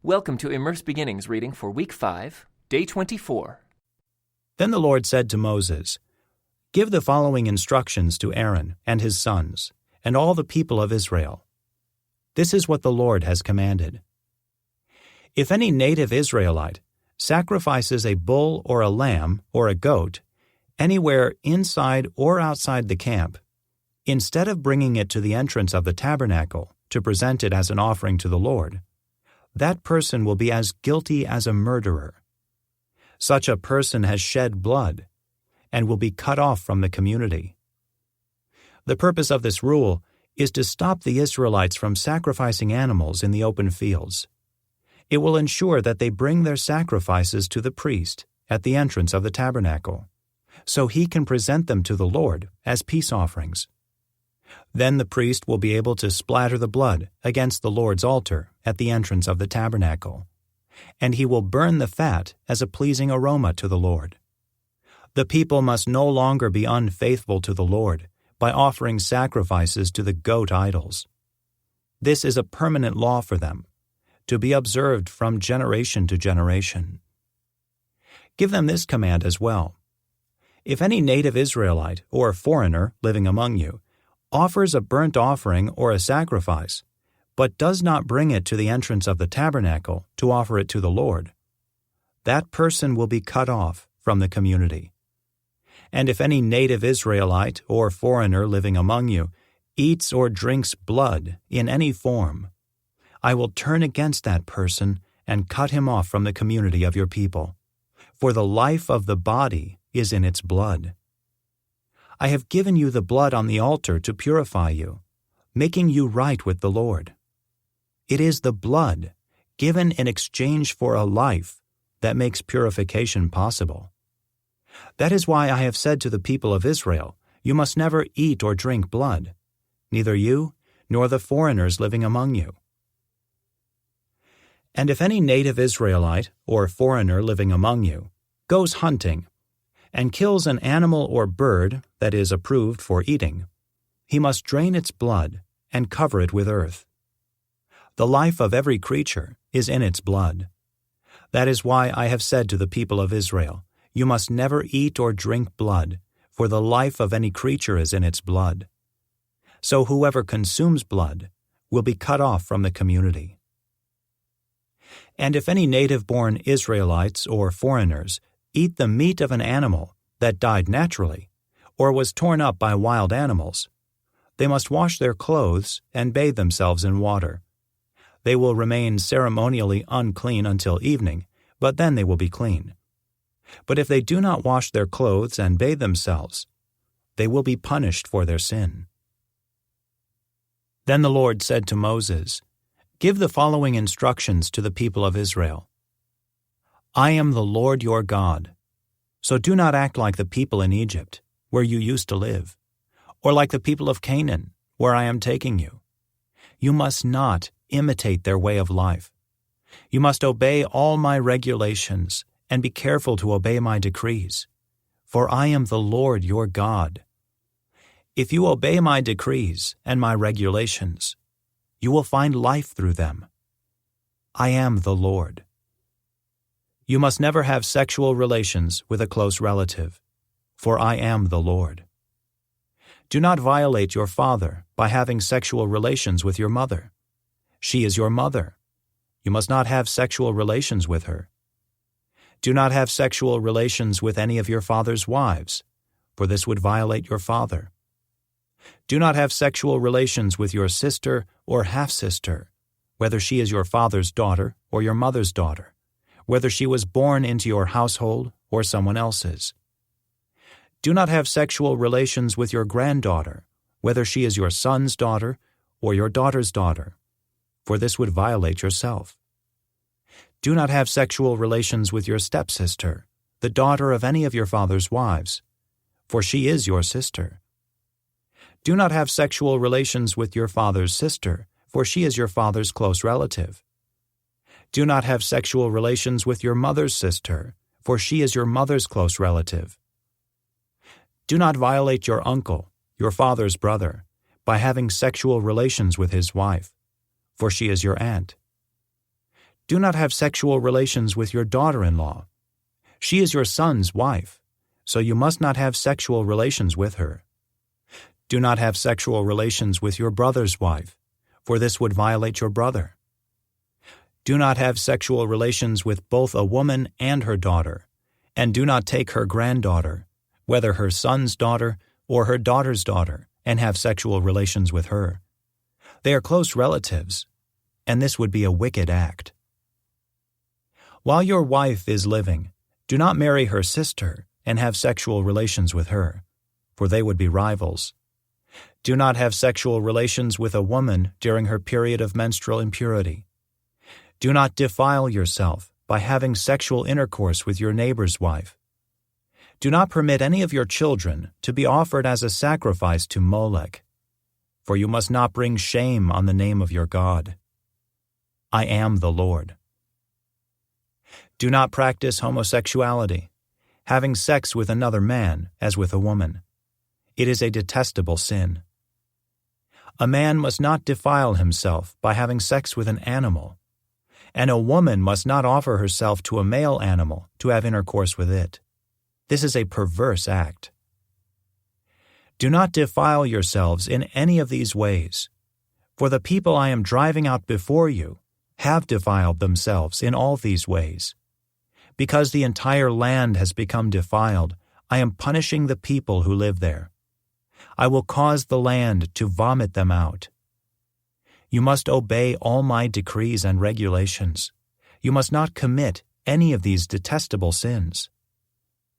Welcome to Immerse Beginnings reading for Week 5, Day 24. Then the Lord said to Moses, "Give the following instructions to Aaron and his sons, and all the people of Israel. This is what the Lord has commanded. If any native Israelite sacrifices a bull or a lamb or a goat anywhere inside or outside the camp, instead of bringing it to the entrance of the tabernacle to present it as an offering to the Lord, that person will be as guilty as a murderer. Such a person has shed blood and will be cut off from the community. The purpose of this rule is to stop the Israelites from sacrificing animals in the open fields. It will ensure that they bring their sacrifices to the priest at the entrance of the tabernacle, so he can present them to the Lord as peace offerings. Then the priest will be able to splatter the blood against the Lord's altar at the entrance of the tabernacle, and he will burn the fat as a pleasing aroma to the Lord. The people must no longer be unfaithful to the Lord by offering sacrifices to the goat idols. This is a permanent law for them, to be observed from generation to generation. Give them this command as well. If any native Israelite or foreigner living among you offers a burnt offering or a sacrifice, but does not bring it to the entrance of the tabernacle to offer it to the Lord, that person will be cut off from the community. And if any native Israelite or foreigner living among you eats or drinks blood in any form, I will turn against that person and cut him off from the community of your people, for the life of the body is in its blood. I have given you the blood on the altar to purify you, making you right with the Lord. It is the blood given in exchange for a life that makes purification possible. That is why I have said to the people of Israel, you must never eat or drink blood, neither you nor the foreigners living among you. And if any native Israelite or foreigner living among you goes hunting and kills an animal or bird that is approved for eating, he must drain its blood and cover it with earth. The life of every creature is in its blood. That is why I have said to the people of Israel, you must never eat or drink blood, for the life of any creature is in its blood. So whoever consumes blood will be cut off from the community. And if any native-born Israelites or foreigners eat the meat of an animal that died naturally or was torn up by wild animals, they must wash their clothes and bathe themselves in water. They will remain ceremonially unclean until evening, but then they will be clean. But if they do not wash their clothes and bathe themselves, they will be punished for their sin." Then the Lord said to Moses, "Give the following instructions to the people of Israel. I am the Lord your God, so do not act like the people in Egypt, where you used to live, or like the people of Canaan, where I am taking you. You must not imitate their way of life. You must obey all my regulations and be careful to obey my decrees, for I am the Lord your God. If you obey my decrees and my regulations, you will find life through them. I am the Lord. You must never have sexual relations with a close relative, for I am the Lord. Do not violate your father by having sexual relations with your mother. She is your mother. You must not have sexual relations with her. Do not have sexual relations with any of your father's wives, for this would violate your father. Do not have sexual relations with your sister or half-sister, whether she is your father's daughter or your mother's daughter, whether she was born into your household or someone else's. Do not have sexual relations with your granddaughter, whether she is your son's daughter or your daughter's daughter, for this would violate yourself. Do not have sexual relations with your stepsister, the daughter of any of your father's wives, for she is your sister. Do not have sexual relations with your father's sister, for she is your father's close relative. Do not have sexual relations with your mother's sister, for she is your mother's close relative. Do not violate your uncle, your father's brother, by having sexual relations with his wife, for she is your aunt. Do not have sexual relations with your daughter-in-law. She is your son's wife, so you must not have sexual relations with her. Do not have sexual relations with your brother's wife, for this would violate your brother. Do not have sexual relations with both a woman and her daughter, and do not take her granddaughter, whether her son's daughter or her daughter's daughter, and have sexual relations with her. They are close relatives, and this would be a wicked act. While your wife is living, do not marry her sister and have sexual relations with her, for they would be rivals. Do not have sexual relations with a woman during her period of menstrual impurity. Do not defile yourself by having sexual intercourse with your neighbor's wife. Do not permit any of your children to be offered as a sacrifice to Molech, for you must not bring shame on the name of your God. I am the Lord. Do not practice homosexuality, having sex with another man as with a woman. It is a detestable sin. A man must not defile himself by having sex with an animal, and a woman must not offer herself to a male animal to have intercourse with it. This is a perverse act. Do not defile yourselves in any of these ways, for the people I am driving out before you have defiled themselves in all these ways. Because the entire land has become defiled, I am punishing the people who live there. I will cause the land to vomit them out. You must obey all my decrees and regulations. You must not commit any of these detestable sins.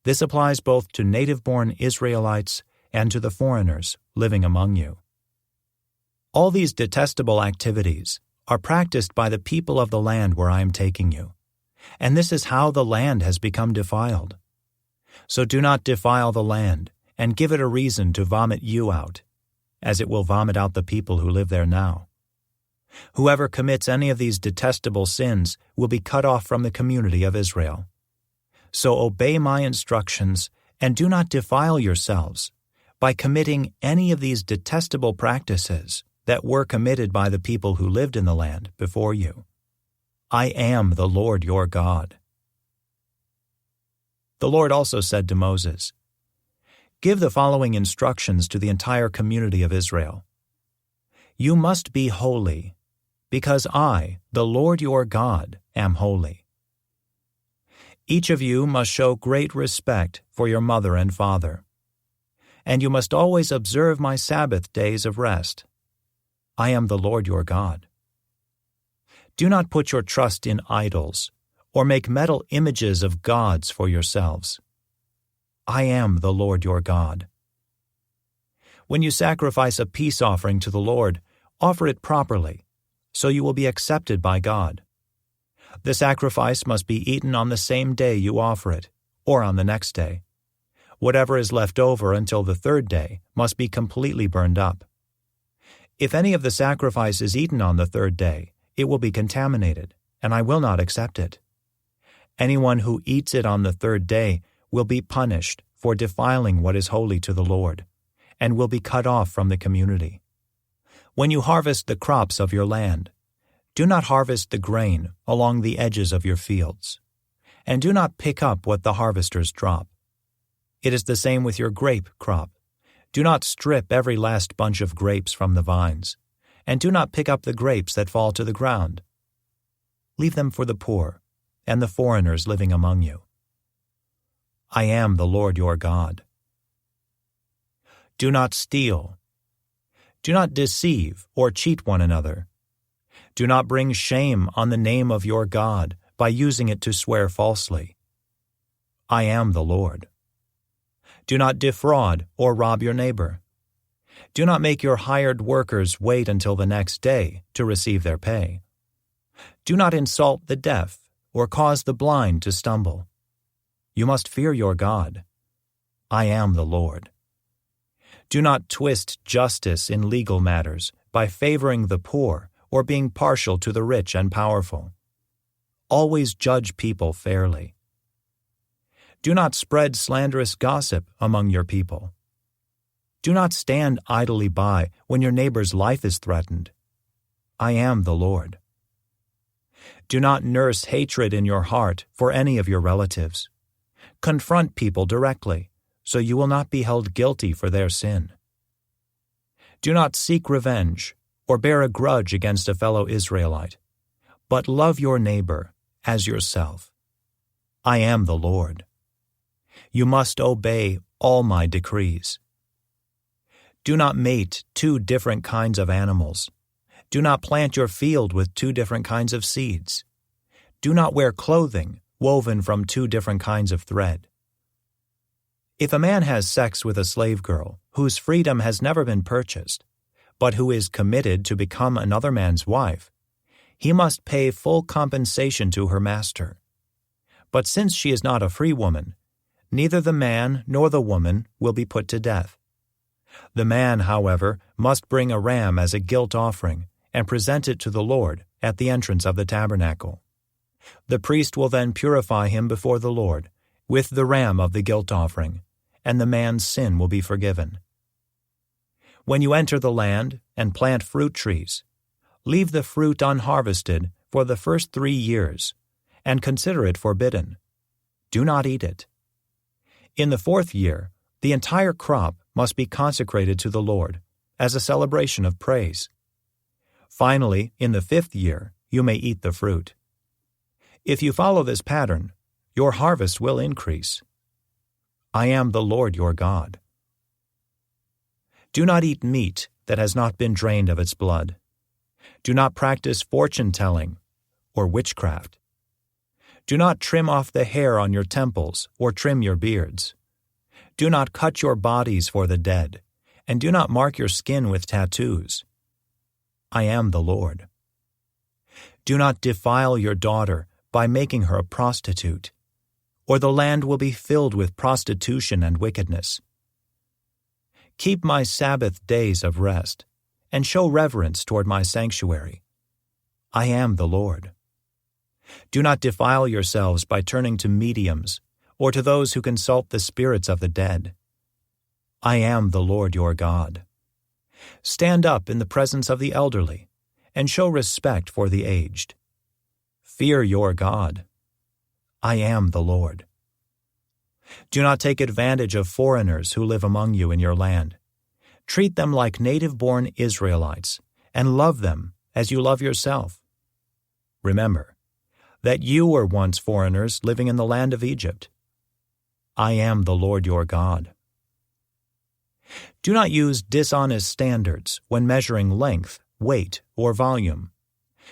This applies both to native-born Israelites and to the foreigners living among you. All these detestable activities are practiced by the people of the land where I am taking you, and this is how the land has become defiled. So do not defile the land and give it a reason to vomit you out, as it will vomit out the people who live there now. Whoever commits any of these detestable sins will be cut off from the community of Israel. So obey my instructions and do not defile yourselves by committing any of these detestable practices that were committed by the people who lived in the land before you. I am the Lord your God. The Lord also said to Moses, "Give the following instructions to the entire community of Israel. You must be holy, because I, the Lord your God, am holy. Each of you must show great respect for your mother and father, and you must always observe my Sabbath days of rest. I am the Lord your God. Do not put your trust in idols, or make metal images of gods for yourselves. I am the Lord your God. When you sacrifice a peace offering to the Lord, offer it properly, so you will be accepted by God. The sacrifice must be eaten on the same day you offer it, or on the next day. Whatever is left over until the third day must be completely burned up. If any of the sacrifice is eaten on the third day, it will be contaminated, and I will not accept it. Anyone who eats it on the third day will be punished for defiling what is holy to the Lord, and will be cut off from the community. When you harvest the crops of your land, do not harvest the grain along the edges of your fields, and do not pick up what the harvesters drop. It is the same with your grape crop. Do not strip every last bunch of grapes from the vines, and do not pick up the grapes that fall to the ground. Leave them for the poor and the foreigners living among you. I am the Lord your God. Do not steal. Do not deceive or cheat one another. Do not bring shame on the name of your God by using it to swear falsely. I am the Lord. Do not defraud or rob your neighbor. Do not make your hired workers wait until the next day to receive their pay. Do not insult the deaf or cause the blind to stumble. You must fear your God. I am the Lord. Do not twist justice in legal matters by favoring the poor or being partial to the rich and powerful. Always judge people fairly. Do not spread slanderous gossip among your people. Do not stand idly by when your neighbor's life is threatened. I am the Lord. Do not nurse hatred in your heart for any of your relatives. Confront people directly, so you will not be held guilty for their sin. Do not seek revenge or bear a grudge against a fellow Israelite, but love your neighbor as yourself. I am the Lord. You must obey all my decrees. Do not mate 2 different kinds of animals. Do not plant your field with 2 different kinds of seeds. Do not wear clothing woven from 2 different kinds of thread. If a man has sex with a slave girl whose freedom has never been purchased, but who is committed to become another man's wife, he must pay full compensation to her master. But since she is not a free woman, neither the man nor the woman will be put to death. The man, however, must bring a ram as a guilt offering and present it to the Lord at the entrance of the tabernacle. The priest will then purify him before the Lord with the ram of the guilt offering, and the man's sin will be forgiven. When you enter the land and plant fruit trees, leave the fruit unharvested for the first 3 years, and consider it forbidden. Do not eat it. In the 4th year, the entire crop must be consecrated to the Lord as a celebration of praise. Finally, in the 5th year, you may eat the fruit. If you follow this pattern, your harvest will increase. I am the Lord your God. Do not eat meat that has not been drained of its blood. Do not practice fortune-telling or witchcraft. Do not trim off the hair on your temples or trim your beards. Do not cut your bodies for the dead, and do not mark your skin with tattoos. I am the Lord. Do not defile your daughter by making her a prostitute, or the land will be filled with prostitution and wickedness. Keep my Sabbath days of rest, and show reverence toward my sanctuary. I am the Lord. Do not defile yourselves by turning to mediums or to those who consult the spirits of the dead. I am the Lord your God. Stand up in the presence of the elderly and show respect for the aged. Fear your God. I am the Lord. Do not take advantage of foreigners who live among you in your land. Treat them like native-born Israelites and love them as you love yourself. Remember that you were once foreigners living in the land of Egypt. I am the Lord your God. Do not use dishonest standards when measuring length, weight, or volume.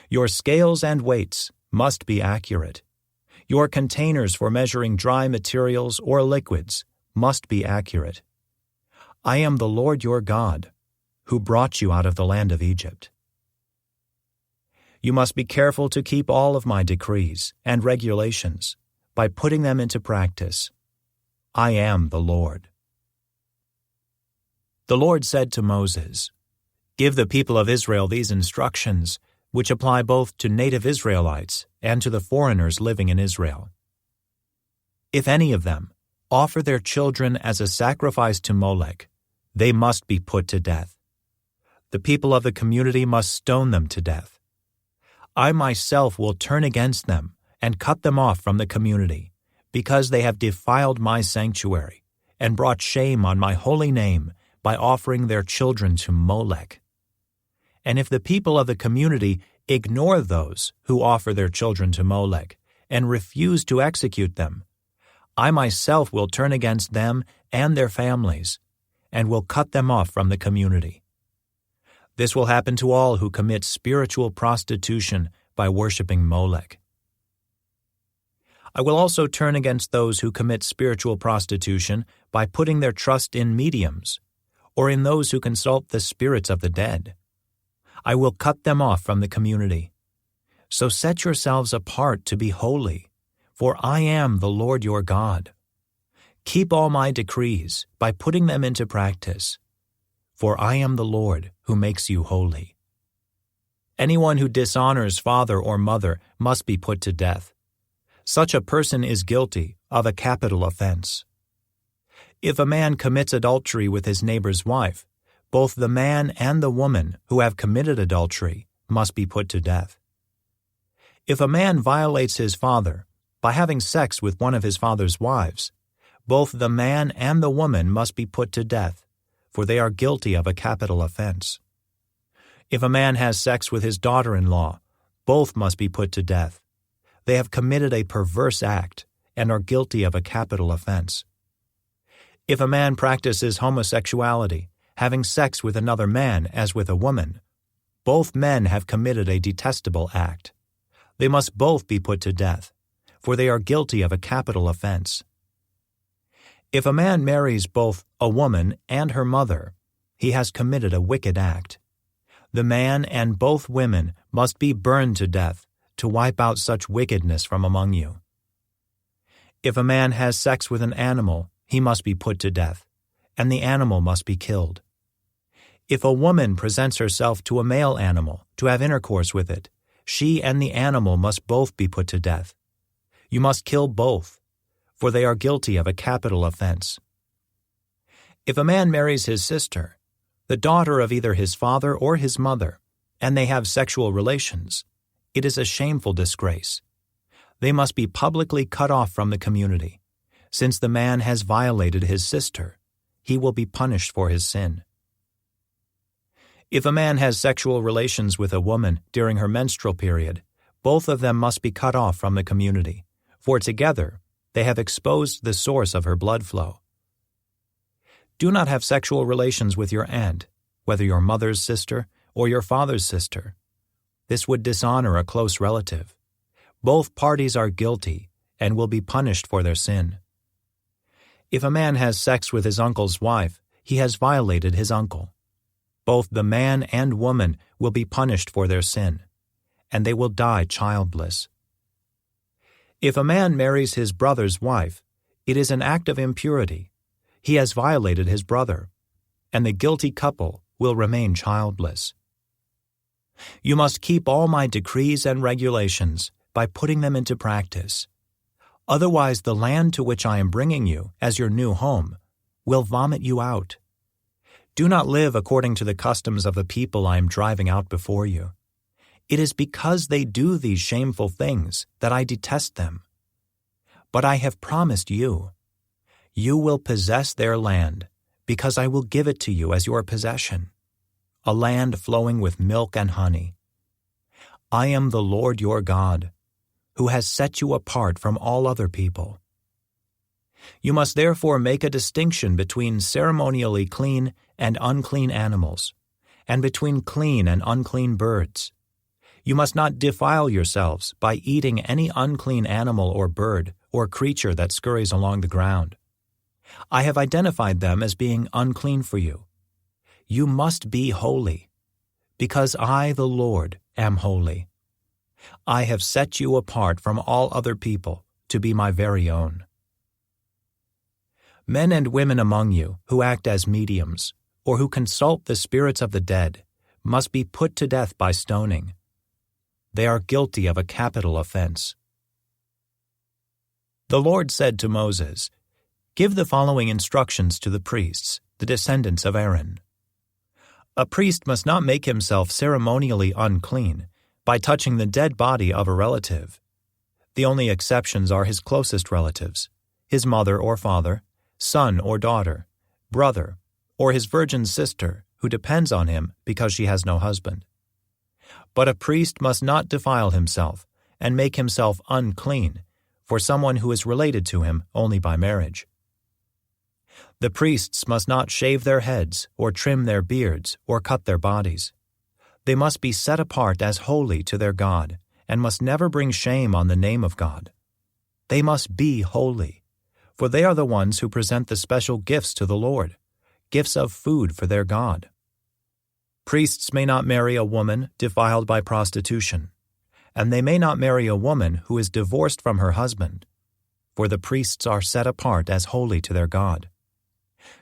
Your scales and weights must be accurate. Your containers for measuring dry materials or liquids must be accurate. I am the Lord your God, who brought you out of the land of Egypt. You must be careful to keep all of my decrees and regulations by putting them into practice. I am the Lord. The Lord said to Moses, "Give the people of Israel these instructions, which apply both to native Israelites and to the foreigners living in Israel. If any of them offer their children as a sacrifice to Molech, they must be put to death. The people of the community must stone them to death. I myself will turn against them and cut them off from the community, because they have defiled my sanctuary and brought shame on my holy name by offering their children to Molech. And if the people of the community ignore those who offer their children to Molech and refuse to execute them, I myself will turn against them and their families and will cut them off from the community. This will happen to all who commit spiritual prostitution by worshiping Molech. I will also turn against those who commit spiritual prostitution by putting their trust in mediums or in those who consult the spirits of the dead. I will cut them off from the community. So set yourselves apart to be holy, for I am the Lord your God. Keep all my decrees by putting them into practice, for I am the Lord who makes you holy. Anyone who dishonors father or mother must be put to death. Such a person is guilty of a capital offense. If a man commits adultery with his neighbor's wife, both the man and the woman who have committed adultery must be put to death. If a man violates his father by having sex with one of his father's wives, both the man and the woman must be put to death, for they are guilty of a capital offense. If a man has sex with his daughter-in-law, both must be put to death. They have committed a perverse act and are guilty of a capital offense. If a man practices homosexuality, having sex with another man as with a woman, both men have committed a detestable act. They must both be put to death, for they are guilty of a capital offense. If a man marries both a woman and her mother, he has committed a wicked act. The man and both women must be burned to death to wipe out such wickedness from among you. If a man has sex with an animal, he must be put to death, and the animal must be killed. If a woman presents herself to a male animal to have intercourse with it, she and the animal must both be put to death. You must kill both, for they are guilty of a capital offense. If a man marries his sister, the daughter of either his father or his mother, and they have sexual relations, it is a shameful disgrace. They must be publicly cut off from the community. Since the man has violated his sister, he will be punished for his sin. If a man has sexual relations with a woman during her menstrual period, both of them must be cut off from the community, for together they have exposed the source of her blood flow. Do not have sexual relations with your aunt, whether your mother's sister or your father's sister. This would dishonor a close relative. Both parties are guilty and will be punished for their sin. If a man has sex with his uncle's wife, he has violated his uncle. Both the man and woman will be punished for their sin, and they will die childless. If a man marries his brother's wife, it is an act of impurity. He has violated his brother, and the guilty couple will remain childless. You must keep all my decrees and regulations by putting them into practice. Otherwise, the land to which I am bringing you as your new home will vomit you out. Do not live according to the customs of the people I am driving out before you. It is because they do these shameful things that I detest them. But I have promised you, you will possess their land, because I will give it to you as your possession, a land flowing with milk and honey. I am the Lord your God, who has set you apart from all other people. You must therefore make a distinction between ceremonially clean and unclean animals, and between clean and unclean birds. You must not defile yourselves by eating any unclean animal or bird or creature that scurries along the ground. I have identified them as being unclean for you. You must be holy, because I, the Lord, am holy. I have set you apart from all other people to be my very own. Men and women among you who act as mediums, or who consult the spirits of the dead, must be put to death by stoning. They are guilty of a capital offense. The Lord said to Moses, "Give the following instructions to the priests, the descendants of Aaron. A priest must not make himself ceremonially unclean by touching the dead body of a relative. The only exceptions are his closest relatives, his mother or father, son or daughter, brother, or his virgin sister who depends on him because she has no husband. But a priest must not defile himself and make himself unclean for someone who is related to him only by marriage. The priests must not shave their heads or trim their beards or cut their bodies. They must be set apart as holy to their God and must never bring shame on the name of God. They must be holy, for they are the ones who present the special gifts to the Lord, gifts of food for their God. Priests may not marry a woman defiled by prostitution, and they may not marry a woman who is divorced from her husband, for the priests are set apart as holy to their God.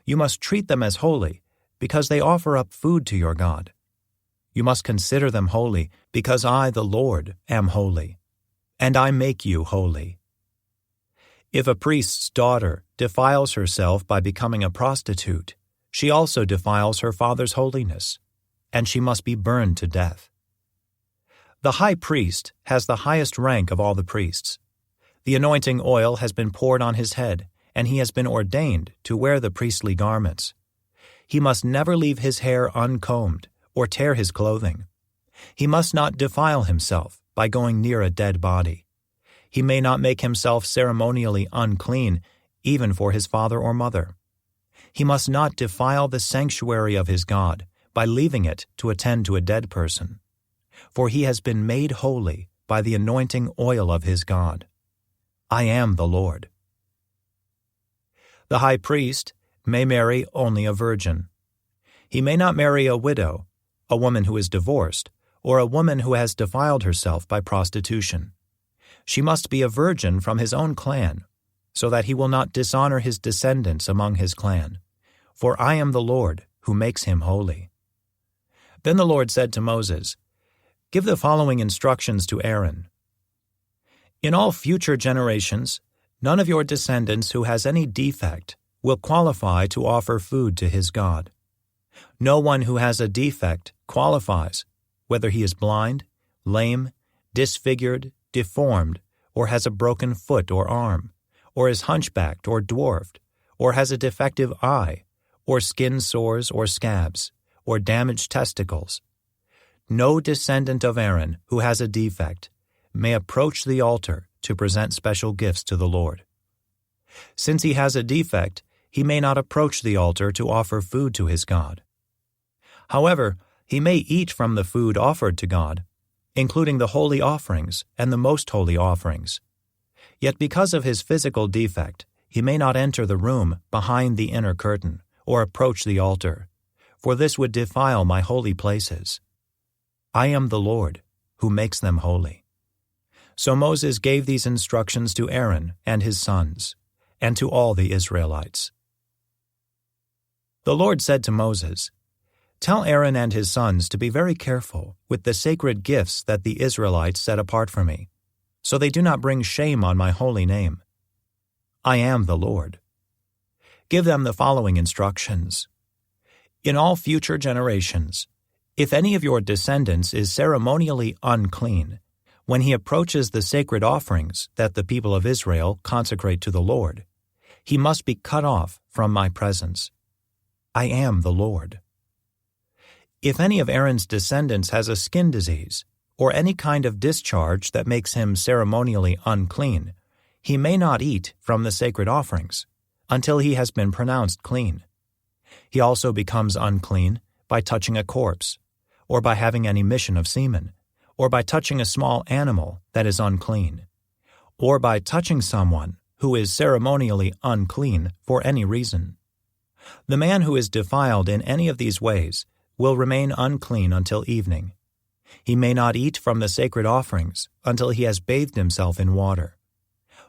You must treat them as holy because they offer up food to your God. You must consider them holy because I, the Lord, am holy, and I make you holy. If a priest's daughter defiles herself by becoming a prostitute, she also defiles her father's holiness, and she must be burned to death. The high priest has the highest rank of all the priests. The anointing oil has been poured on his head, and he has been ordained to wear the priestly garments. He must never leave his hair uncombed or tear his clothing. He must not defile himself by going near a dead body. He may not make himself ceremonially unclean, even for his father or mother. He must not defile the sanctuary of his God by leaving it to attend to a dead person, for he has been made holy by the anointing oil of his God. I am the Lord. The high priest may marry only a virgin. He may not marry a widow, a woman who is divorced, or a woman who has defiled herself by prostitution. She must be a virgin from his own clan, so that he will not dishonor his descendants among his clan. For I am the Lord who makes him holy. Then the Lord said to Moses, Give the following instructions to Aaron. In all future generations, none of your descendants who has any defect will qualify to offer food to his God. No one who has a defect qualifies, whether he is blind, lame, disfigured, deformed, or has a broken foot or arm, or is hunchbacked or dwarfed, or has a defective eye, or skin sores or scabs, or damaged testicles. No descendant of Aaron who has a defect may approach the altar to present special gifts to the Lord. Since he has a defect, he may not approach the altar to offer food to his God. However, he may eat from the food offered to God, including the holy offerings and the most holy offerings. Yet because of his physical defect, he may not enter the room behind the inner curtain or approach the altar, for this would defile my holy places. I am the Lord who makes them holy. So Moses gave these instructions to Aaron and his sons, and to all the Israelites. The Lord said to Moses, Tell Aaron and his sons to be very careful with the sacred gifts that the Israelites set apart for me, so they do not bring shame on my holy name. I am the Lord. Give them the following instructions. In all future generations, if any of your descendants is ceremonially unclean, when he approaches the sacred offerings that the people of Israel consecrate to the Lord, he must be cut off from my presence. I am the Lord. If any of Aaron's descendants has a skin disease, or any kind of discharge that makes him ceremonially unclean, he may not eat from the sacred offerings until he has been pronounced clean. He also becomes unclean by touching a corpse, or by having an emission of semen, or by touching a small animal that is unclean, or by touching someone who is ceremonially unclean for any reason. The man who is defiled in any of these ways will remain unclean until evening. He may not eat from the sacred offerings until he has bathed himself in water.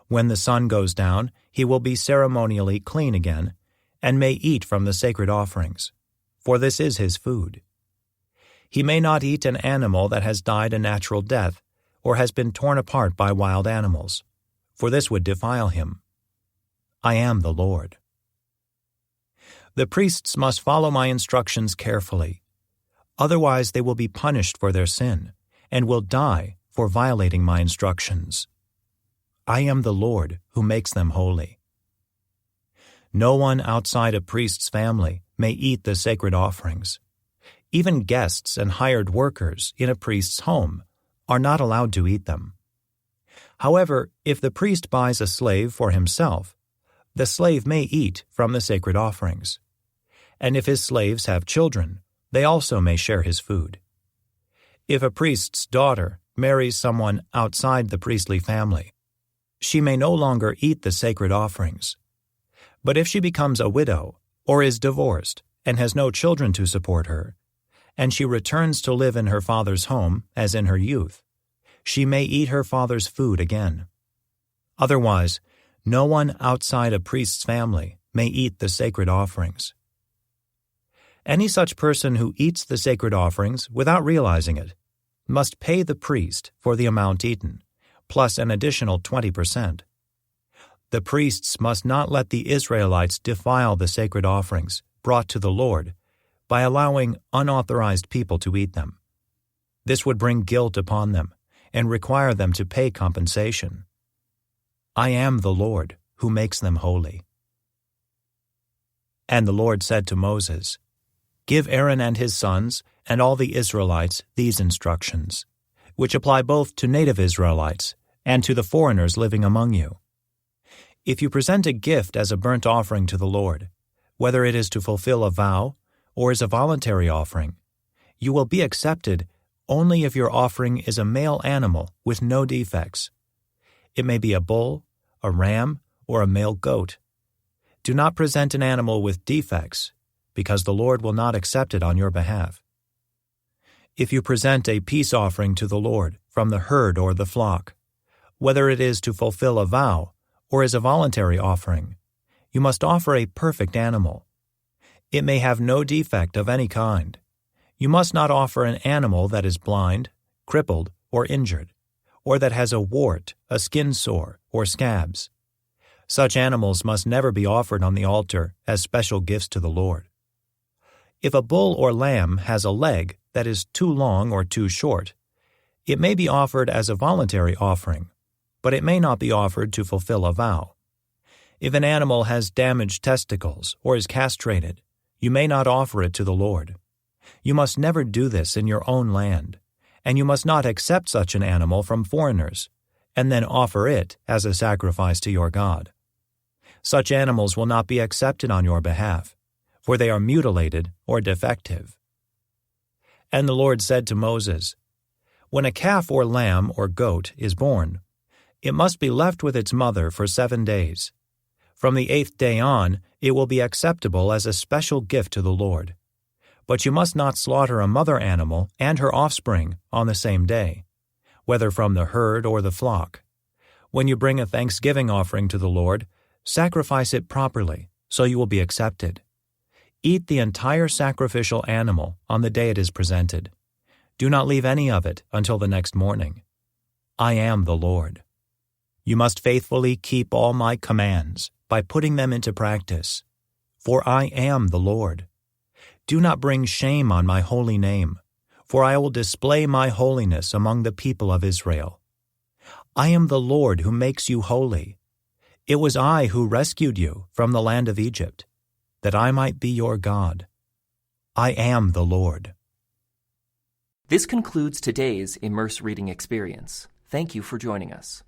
When the sun goes down, he will be ceremonially clean again, and may eat from the sacred offerings, for this is his food. He may not eat an animal that has died a natural death, or has been torn apart by wild animals, for this would defile him. I am the Lord. The priests must follow my instructions carefully. Otherwise they will be punished for their sin, and will die for violating my instructions. I am the Lord who makes them holy. No one outside a priest's family may eat the sacred offerings. Even guests and hired workers in a priest's home are not allowed to eat them. However, if the priest buys a slave for himself, the slave may eat from the sacred offerings. And if his slaves have children, they also may share his food. If a priest's daughter marries someone outside the priestly family, she may no longer eat the sacred offerings. But if she becomes a widow, or is divorced, and has no children to support her, and she returns to live in her father's home as in her youth, she may eat her father's food again. Otherwise, no one outside a priest's family may eat the sacred offerings. Any such person who eats the sacred offerings without realizing it must pay the priest for the amount eaten, plus an additional 20%. The priests must not let the Israelites defile the sacred offerings brought to the Lord by allowing unauthorized people to eat them. This would bring guilt upon them and require them to pay compensation. I am the Lord who makes them holy. And the Lord said to Moses, Give Aaron and his sons and all the Israelites these instructions, which apply both to native Israelites and to the foreigners living among you. If you present a gift as a burnt offering to the Lord, whether it is to fulfill a vow or is a voluntary offering, you will be accepted only if your offering is a male animal with no defects. It may be a bull, a ram, or a male goat. Do not present an animal with defects, because the Lord will not accept it on your behalf. If you present a peace offering to the Lord from the herd or the flock, whether it is to fulfill a vow or is a voluntary offering, you must offer a perfect animal. It may have no defect of any kind. You must not offer an animal that is blind, crippled, or injured, or that has a wart, a skin sore, or scabs. Such animals must never be offered on the altar as special gifts to the Lord. If a bull or lamb has a leg that is too long or too short, it may be offered as a voluntary offering, but it may not be offered to fulfill a vow. If an animal has damaged testicles or is castrated, you may not offer it to the Lord. You must never do this in your own land, and you must not accept such an animal from foreigners, and then offer it as a sacrifice to your God. Such animals will not be accepted on your behalf, for they are mutilated or defective. And the Lord said to Moses, When a calf or lamb or goat is born, it must be left with its mother for 7 days. From the 8th day on, it will be acceptable as a special gift to the Lord. But you must not slaughter a mother animal and her offspring on the same day, whether from the herd or the flock. When you bring a thanksgiving offering to the Lord, sacrifice it properly, so you will be accepted. Eat the entire sacrificial animal on the day it is presented. Do not leave any of it until the next morning. I am the Lord. You must faithfully keep all my commands by putting them into practice, for I am the Lord. Do not bring shame on my holy name, for I will display my holiness among the people of Israel. I am the Lord who makes you holy. It was I who rescued you from the land of Egypt, that I might be your God. I am the Lord. This concludes today's Immerse reading experience. Thank you for joining us.